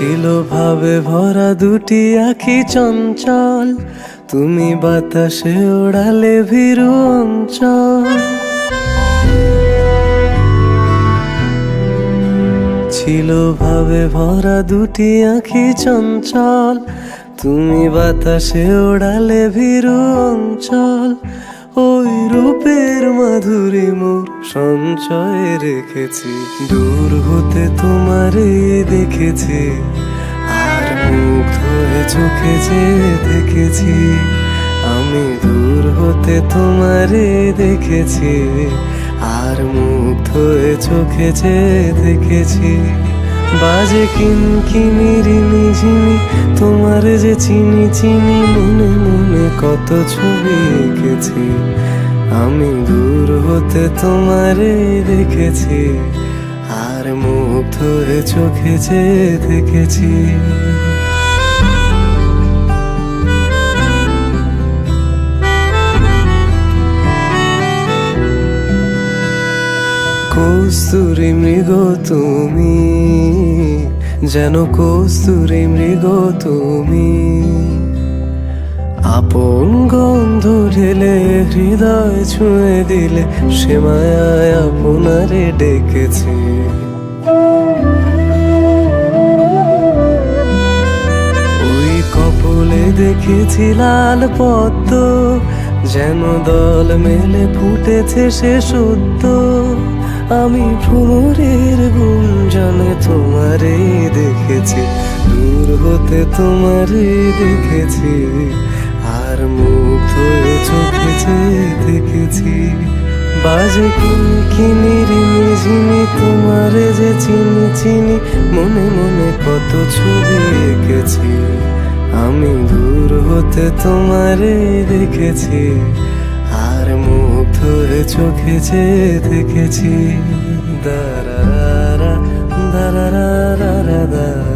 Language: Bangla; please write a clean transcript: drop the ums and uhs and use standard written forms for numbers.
ছিল ভাবে ভরা দুটি আঁখি চঞ্চল, তুমি বাতাসে ওড়ালে ভীরু অঞ্চল। ছিল ভাবে ভরা দুটি আঁখি চঞ্চল, তুমি বাতাসে ওড়ালে ভীরু অঞ্চল। ওই রূপের মাধুরী মোর সঞ্চয়ে রেখেছি, দূর হতে তোমারে দেখেছি, আর মুগ্ধ হয়ে চোখে যে দেখেছি। আমি দূর হতে তোমারে দেখেছি, আর মুগ্ধ হয়ে চোখে যে দেখেছি। বাজে কিনকিনি রিনি ঝিনি, তোমার যে চিনি চিনি, মনে মনে কত ছবি এঁকেছি। আমি দূর হতে তোমারে দেখেছি, আর মুগ্ধ হয়ে চোখে যে দেখেছি। কস্তুরী মৃগ তুমি, যেন কস্তুরী মৃগ তুমি। আপন গন্ধ ঢেলে হৃদয় ছুঁয়ে দিলে, সে মায়ায় আপনারে ডেকেছি। ওই কপলে দেখেছি লাল পদ্ম, যেন দল মেলে ফুটেছে সে সদ্য। আমি ভ্রমরের গুঞ্জনে তোমারে দেখেছি, দূর হতে তোমারে দেখেছি, আর মুগ্ধ হয়ে চোখে যে দেখেছি। বাজে কিনকিনি রিনি ঝিনি, তোমারে যে চিনি চিনি, মনে মনে কত ছবি এঁকেছি। আমি দূর হতে তোমারে দেখেছি, আর মুগ্ধ হয়ে চোখে যে দেখেছি। দারা দারা দারা দারা।